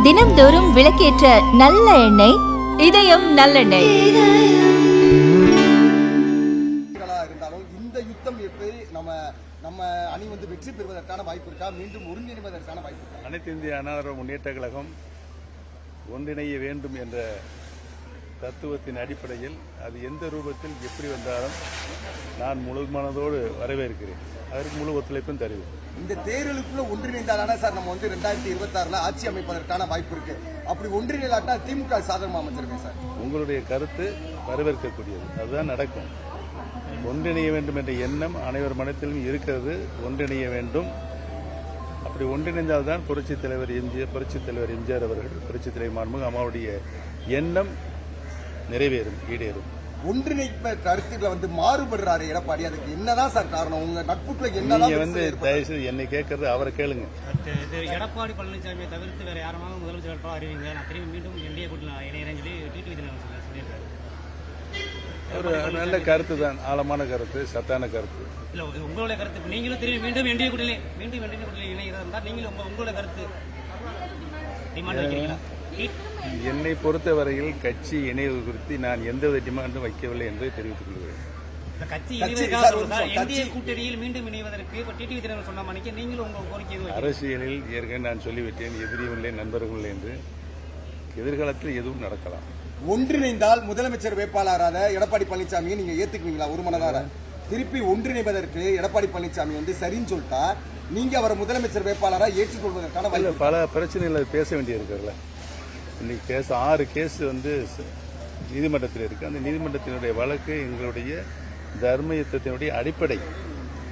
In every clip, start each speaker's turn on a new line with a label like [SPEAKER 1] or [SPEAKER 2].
[SPEAKER 1] தினம்தோறும் விளக்கேற்ற நல்ல எண்ணெய் இதயம் நல்லெண்ணெய்.
[SPEAKER 2] இருந்தாலும் இந்த யுத்தம் எப்படி நம்ம அணி வெற்றி பெறுவதற்கான வாய்ப்பு இருக்கா? மீண்டும் ஒருங்கிணைவதற்கான வாய்ப்பு இருக்கா?
[SPEAKER 3] அனைத்து இந்திய அண்ணா திராவிட முன்னேற்ற கழகம் ஒன்றிணைய வேண்டும் என்ற தத்துவத்தின் அடிப்படையில் அது எந்த ரூபத்தில் எப்படி வந்தாலும் நான் முழு மனதோடு வரவேற்கிறேன். அதற்கு முழு ஒத்துழைப்பும் தருவேன்.
[SPEAKER 2] இந்த தேர்தலுக்குள்ள ஒன்றிணைந்தாலான சார் நம்ம 2026 ஆட்சி அமைப்பதற்கான வாய்ப்பு இருக்கு. அப்படி ஒன்றிணைலாட்டா திமுக சாதகமா அமைச்சிருக்கேன் சார். உங்களுடைய
[SPEAKER 3] கருத்து வரவேற்கக்கூடியது. அதுதான் நடக்கும். ஒன்றிணைய வேண்டும் என்ற எண்ணம் அனைவர் மனத்திலும் இருக்கிறது. ஒன்றிணைய வேண்டும். அப்படி ஒன்றிணைந்தால்தான் புரட்சித் தலைவர் எம்ஜிஆர் அவர்கள், புரட்சித் தலைவர் மாண்புமிகு அம்மாவுடைய எண்ணம் நிறைவேறும், ஈடேறும்.
[SPEAKER 2] ஒன்றிணைப்ப கருத்துல மாறுபடுறாரு எடப்பாடி. அதுக்கு என்னதான் சார் காரணம்? உங்க நட்புக்குள்ள என்னதான்
[SPEAKER 3] தயவுசெய்து என்னை கேட்கறது அவரை கேளுங்க.
[SPEAKER 4] எடப்பாடி பழனிசாமியை தவிர்த்து வேற யாருமாவது முதலமைச்சர் வேட்பாளர் அறிவிங்க, நான் திரும்பி மீண்டும் என்டிஏ கூட்டணி இணையறேன்னு சொல்லி டிடிவி தினகரன் சொல்லியிருக்காரு.
[SPEAKER 3] ஒரு நல்ல கருத்து தான், ஆழமான கருத்து, சத்தான கருத்து.
[SPEAKER 4] இல்ல உங்களுடைய கருத்து, நீங்களும் திரும்பி மீண்டும் என்டிஏ கூட்டணி இணைகிறதா இருந்தா நீங்களும் உங்களுடைய கருத்து டிமாண்ட் வைக்கிறீங்களா?
[SPEAKER 3] என்னை பொறுத்தவரையில் கட்சி இணைவது குறித்து நான் எந்தவித டிமாண்டும் வைக்கவில்லை என்பதை தெரிவித்துக் கொள்கிறேன்.
[SPEAKER 4] கூட்டணியில் மீண்டும் இணைவதற்கு டிடிவி தினகரன் சொன்ன மணிக்கு நீங்களும் உங்க கோரிக்கை?
[SPEAKER 3] அரசியலில் ஏற்கனவே நான் சொல்லிவிட்டேன், எதிரியும் இல்லை நண்பர்கள் இல்லை என்று. எதிர்காலத்தில் எதுவும் நடக்கலாம்.
[SPEAKER 2] ஒன்றிணைந்தால் முதலமைச்சர் வேட்பாளராக எடப்பாடி பழனிசாமியை நீங்க ஏத்துக்குவீங்களா? ஒரு மனதார திருப்பி ஒன்றிணைவதற்கு எடப்பாடி பழனிசாமி சரின்னு சொல்லிட்டா நீங்க அவரை முதலமைச்சர் வேட்பாளராக ஏற்றுக்கொள்வதற்கான
[SPEAKER 3] பல பிரச்சனைகளை பேச வேண்டியிருக்கிறதுல. இன்னைக்கு 6 கேஸ் நீதிமன்றத்தில் இருக்கு. அந்த நீதிமன்றத்தினுடைய வழக்கு எங்களுடைய தர்ம யுத்தத்தினுடைய அடிப்படை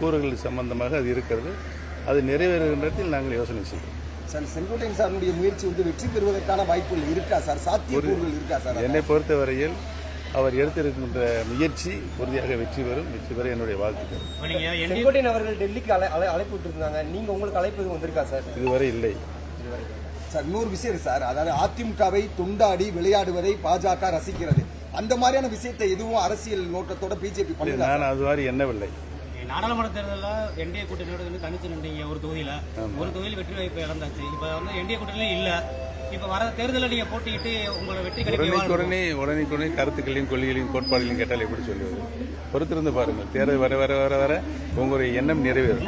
[SPEAKER 3] கூறுகள் சம்பந்தமாக அது இருக்கிறது. அது நிறைவேறுகின்றதில் நாங்கள் யோசனை செய்வோம்.
[SPEAKER 2] சார், செங்கோட்டையன் சாருடைய முயற்சி வெற்றி பெறுவதற்கான வாய்ப்புகள் இருக்கா சார்? சாத்தியக்கூறுகள் இருக்கா சார்?
[SPEAKER 3] என்னை பொறுத்தவரையில் அவர் எடுத்திருக்கின்ற முயற்சி உறுதியாக வெற்றி பெறும். வெற்றி பெற என்னுடைய வாழ்த்துக்கள்.
[SPEAKER 5] செங்கோட்டையன் அவர்கள் டெல்லிக்கு அழைப்பு விட்டுருந்தாங்க. நீங்க உங்களுக்கு அழைப்பு எதுவும் வந்திருக்கா சார்?
[SPEAKER 3] இதுவரை இல்லை
[SPEAKER 2] சார். இன்னொரு விஷயம் சார், அதாவது அதிமுகவை துண்டாடி விளையாடுவதை பாஜக ரசிக்கிறது. அந்த மாதிரியான விஷயத்தை எதுவும் அரசியல் நோக்கத்தோட பிஜேபி பண்ணல.
[SPEAKER 3] நான் அது மாதிரி எண்ணவில்லை.
[SPEAKER 4] நாடாளுமன்ற தேர்தலில் என்டிஏ கூட்டணியோட தனிச்சு நின்றீங்க. ஒரு தொகுதியில் வெற்றி வாய்ப்பு இழந்தாச்சு. இப்ப என்டிஏ கூட்டணியில இல்ல. இப்ப வர தேர்தலில் நீங்க போட்டியிட்டு உங்களோட வெற்றி
[SPEAKER 3] உடனே கருத்துக்களையும் கொள்கைகளையும் கோட்பாடுகளையும் கேட்டால் எப்படி சொல்லுவது? பொறுத்திருந்து பாருங்கள். தேர்தல் வர வர வர வர உங்களுடைய எண்ணம் நிறைவேறும்.